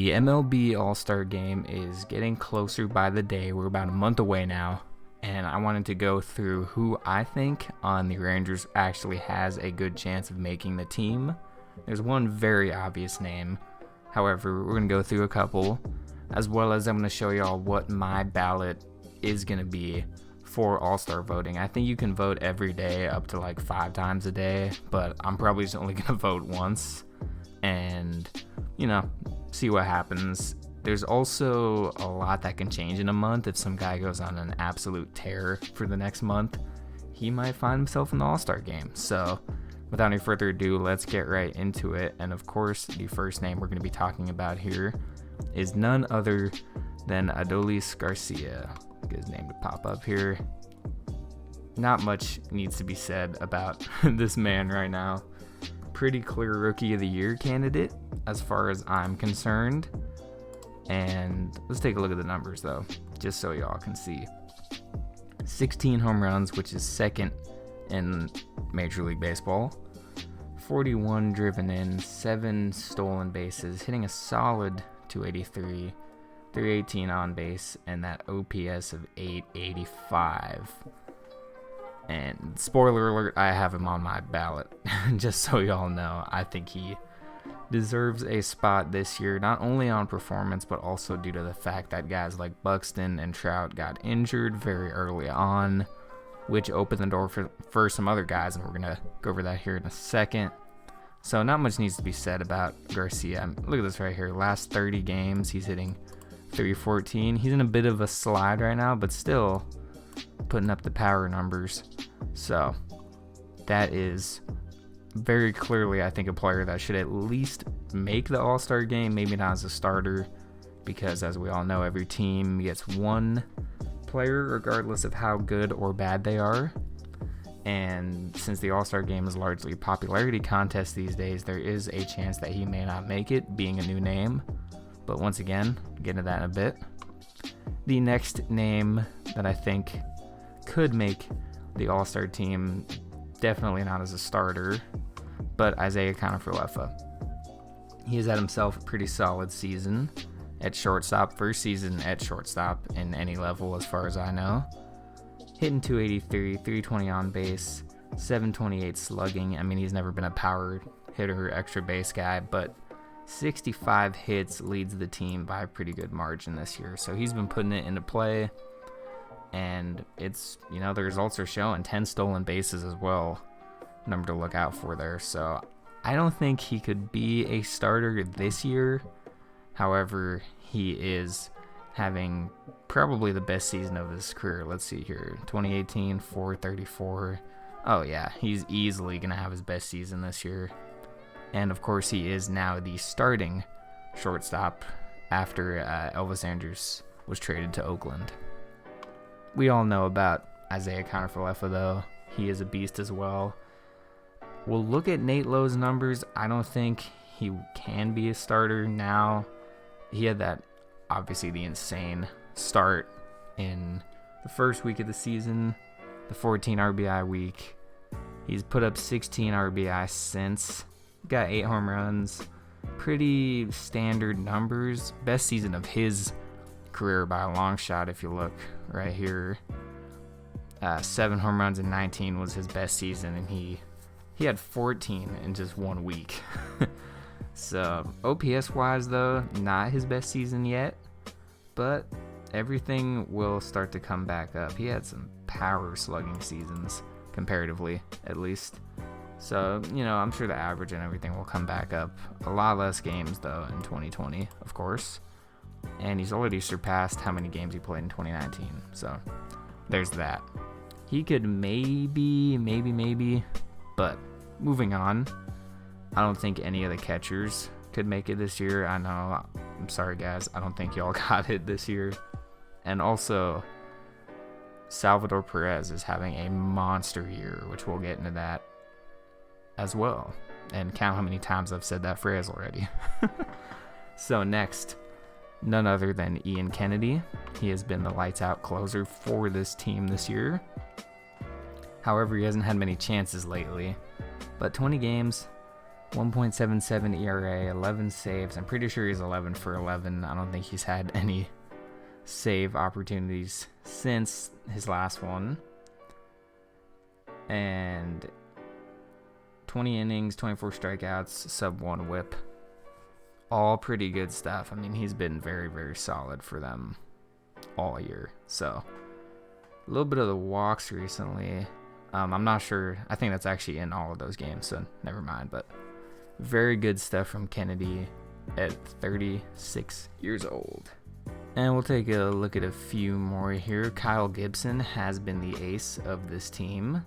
The MLB All-Star Game is getting closer by the day. We're about a month away now, and I wanted to go through who I think on the Rangers actually has a good chance of making the team. There's one very obvious name. However, we're going to go through a couple, as well as I'm going to show y'all what my ballot is going to be for All-Star voting. I think you can vote every day up to like 5 times a day, but I'm probably just only going to vote once and, see what happens. There's also a lot that can change in a month. If some guy goes on an absolute tear for the next month, he might find himself in the All-Star game. So without any further ado, let's get right into it. And of course, the first name we're going to be talking about here is none other than Adolis Garcia. Get his name to pop up here. Not much needs to be said about this man right now. Pretty clear Rookie of the Year candidate as far as I'm concerned. And let's take a look at the numbers though, just so y'all can see. 16 home runs, which is second in Major League Baseball. 41 driven in, 7 stolen bases, hitting a solid 283, 318 on base, and that OPS of 885. And spoiler alert, I have him on my ballot, just so y'all know. I think he deserves a spot this year, not only on performance, but also due to the fact that guys like Buxton and Trout got injured very early on, which opened the door for some other guys, and we're going to go over that here in a second. So not much needs to be said about Garcia. Look at this right here. Last 30 games, he's hitting 314. He's in a bit of a slide right now, but still putting up the power numbers. So that is very clearly, I think, a player that should at least make the All-Star game, maybe not as a starter, because as we all know, every team gets one player regardless of how good or bad they are. And since the All-Star game is largely a popularity contest these days, there is a chance that he may not make it, being a new name. But once again, get into that in a bit. The next name that I think could make the All-Star team, definitely not as a starter, but Isaiah Kiner-Falefa. He has had himself a pretty solid season at shortstop, first season at shortstop in any level as far as I know. Hitting 283, 320 on base, 728 slugging. I mean, he's never been a power hitter, extra base guy, but 65 hits leads the team by a pretty good margin this year. So he's been putting it into play, and it's, the results are showing. 10 stolen bases as well, number to look out for there. So I don't think he could be a starter this year. However, he is having probably the best season of his career. Let's see here. 2018, 434. Oh yeah, he's easily going to have his best season this year. And of course, he is now the starting shortstop after Elvis Andrus was traded to Oakland. We all know about Isaiah Kiner-Falefa, though. He is a beast as well. We'll look at Nate Lowe's numbers. I don't think he can be a starter now. He had that, obviously, the insane start in the first week of the season, the 14 RBI week. He's put up 16 RBI since. Got 8 home runs. Pretty standard numbers. Best season of his career by a long shot, if you look right here. 7 home runs in 19 was his best season, and he had 14 in just 1 week. So OPS wise though, not his best season yet, but everything will start to come back up. He had some power slugging seasons, comparatively at least. So, I'm sure the average and everything will come back up. A lot less games though in 2020, of course. And he's already surpassed how many games he played in 2019. So there's that. He could maybe, but moving on. I don't think any of the catchers could make it this year. I know. I'm sorry, guys. I don't think y'all got it this year. And also, Salvador Perez is having a monster year, which we'll get into that as well. And count how many times I've said that phrase already. So next, none other than Ian Kennedy. He has been the lights-out closer for this team this year. However, he hasn't had many chances lately. But 20 games, 1.77 ERA, 11 saves. I'm pretty sure he's 11 for 11. I don't think he's had any save opportunities since his last one. And 20 innings, 24 strikeouts, sub 1 whip. All pretty good stuff. I mean, he's been very, very solid for them all year. So, a little bit of the walks recently. I'm not sure. I think that's actually in all of those games, so never mind. But very good stuff from Kennedy at 36 years old. And we'll take a look at a few more here. Kyle Gibson has been the ace of this team.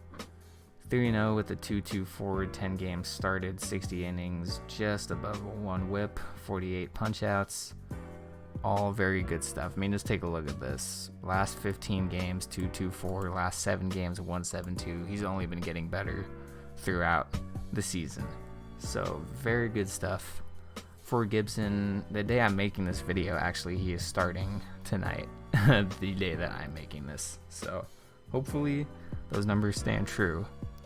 3-0 with a 2.24, 10 games started, 60 innings, just above a 1 whip, 48 punch-outs. All very good stuff. I mean, just take a look at this. Last 15 games, 2.24. Last 7 games, 1.72. He's only been getting better throughout the season. So, very good stuff for Gibson. The day I'm making this video, actually, he is starting tonight. The day that I'm making this. So, hopefully, those numbers stand true.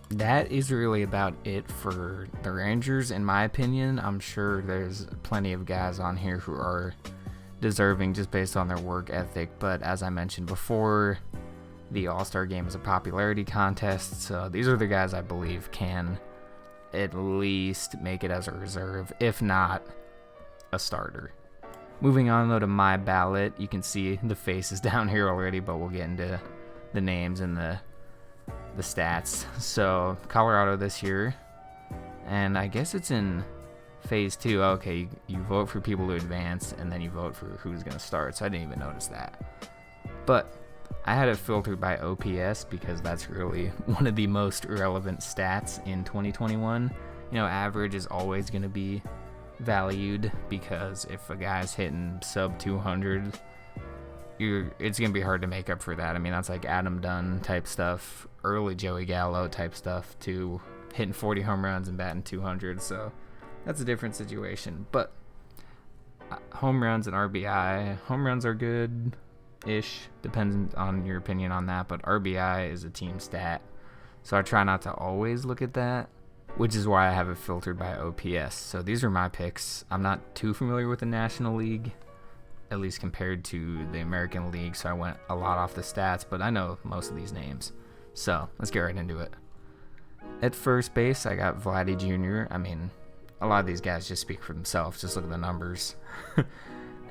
That is really about it for the Rangers, in my opinion. I'm sure there's plenty of guys on here who are deserving just based on their work ethic, but as I mentioned before, the All-Star Game is a popularity contest, so these are the guys I believe can at least make it as a reserve, if not a starter. Moving on though to my ballot, you can see the faces down here already, but we'll get into the names and the stats. So Colorado this year, and I guess it's in phase 2. Okay, you vote for people to advance, and then you vote for who's going to start, so I didn't even notice that. But I had it filtered by OPS because that's really one of the most relevant stats in 2021. You know, average is always going to be valued because if a guy's hitting sub 200, it's going to be hard to make up for that. I mean, that's like Adam Dunn type stuff, early Joey Gallo type stuff, to hitting 40 home runs and batting 200. So that's a different situation. But home runs and RBI, home runs are good ish, depends on your opinion on that, but RBI is a team stat, so I try not to always look at that, which is why I have it filtered by OPS. So these are my picks. I'm not too familiar with the National League, at least compared to the American League, so I went a lot off the stats, but I know most of these names, so let's get right into it. At first base, I got Vladdy Jr. I mean, a lot of these guys just speak for themselves. Just look at the numbers.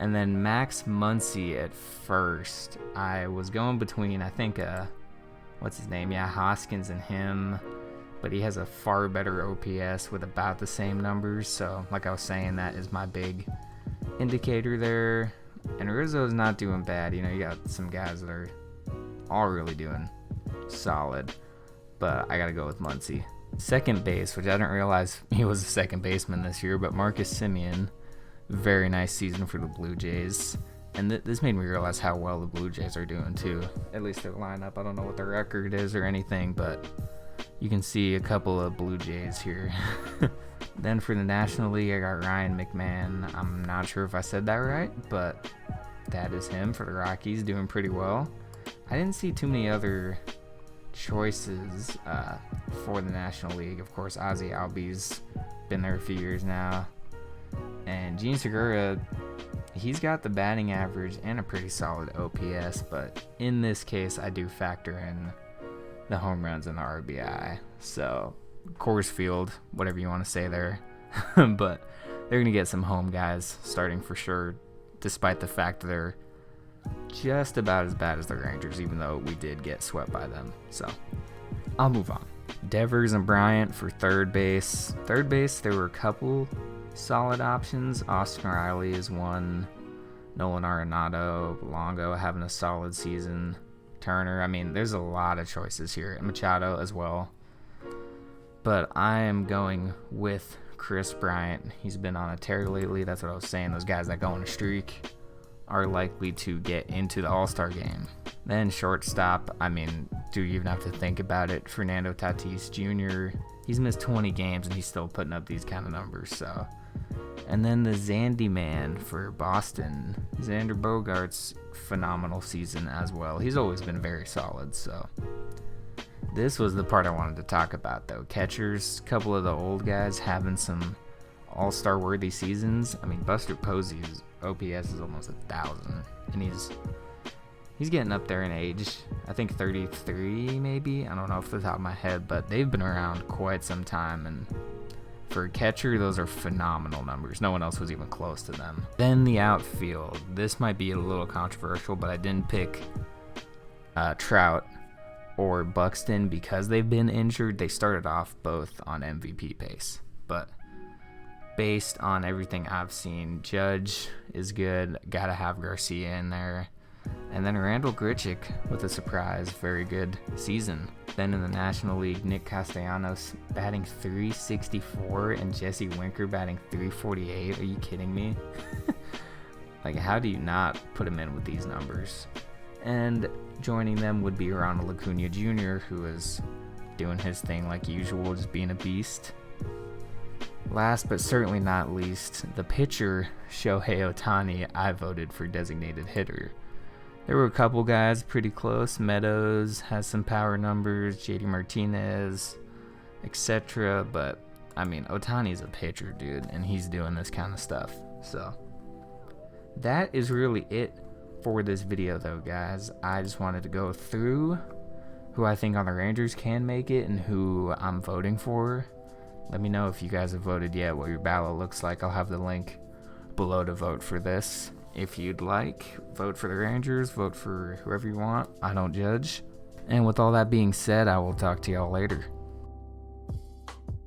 And then Max Muncy at first. I was going between, I think, what's his name? Yeah, Hoskins and him. But he has a far better OPS with about the same numbers. So, like I was saying, that is my big indicator there. And Rizzo's not doing bad. You know, you got some guys that are all really doing solid. But I got to go with Muncy. Second base, which I didn't realize he was a second baseman this year, but Marcus Semien. Very nice season for the Blue Jays, and this made me realize how well the Blue Jays are doing too, at least their lineup. I don't know what their record is or anything, but you can see a couple of Blue Jays here. Then for the National League, I got Ryan McMahon. I'm not sure if I said that right, but that is him for the Rockies, doing pretty well. I didn't see too many other choices for the National League. Of course, Ozzie Albies been there a few years now. And Gene Segura, he's got the batting average and a pretty solid OPS, but in this case, I do factor in the home runs and the RBI. So, Coors Field, whatever you want to say there. But they're going to get some home guys starting for sure, despite the fact that they're just about as bad as the Rangers, even though we did get swept by them. So, I'll move on. Devers and Bryant for third base. Third base, there were a couple solid options. Austin Riley is one. Nolan Arenado, Longo having a solid season. Turner, I mean, there's a lot of choices here. Machado as well. But I am going with Chris Bryant. He's been on a tear lately. That's what I was saying. Those guys that go on a streak are likely to get into the All-Star game. Then shortstop, I mean, do you even have to think about it? Fernando Tatis Jr., he's missed 20 games and he's still putting up these kind of numbers, so. And then the Zandy man for Boston, Xander Bogaerts, phenomenal season as well. He's always been very solid, so. This was the part I wanted to talk about, though. Catchers, a couple of the old guys having some all-star worthy seasons. I mean, Buster Posey's OPS is almost 1,000, and he's getting up there in age. I think 33 maybe. I don't know off the top of my head, but they've been around quite some time, and for a catcher, those are phenomenal numbers. No one else was even close to them. Then the outfield. This might be a little controversial, but I didn't pick Trout or Buxton because they've been injured. They started off both on MVP pace, but based on everything I've seen, Judge is good. Gotta have Garcia in there. And then Randall Grichuk with a surprise, very good season. Then in the National League, Nick Castellanos batting .364 and Jesse Winker batting .348. Are you kidding me? Like, how do you not put him in with these numbers? And joining them would be Ronald Acuna Jr., who is doing his thing like usual, just being a beast. Last but certainly not least, the pitcher, Shohei Ohtani, I voted for designated hitter. There were a couple guys pretty close. Meadows has some power numbers, JD Martinez, etc. But, I mean, Ohtani's a pitcher, dude, and he's doing this kind of stuff. So, that is really it for this video, though, guys. I just wanted to go through who I think on the Rangers can make it and who I'm voting for. Let me know if you guys have voted yet, what your ballot looks like. I'll have the link below to vote for this. If you'd like, vote for the Rangers, vote for whoever you want. I don't judge. And with all that being said, I will talk to y'all later.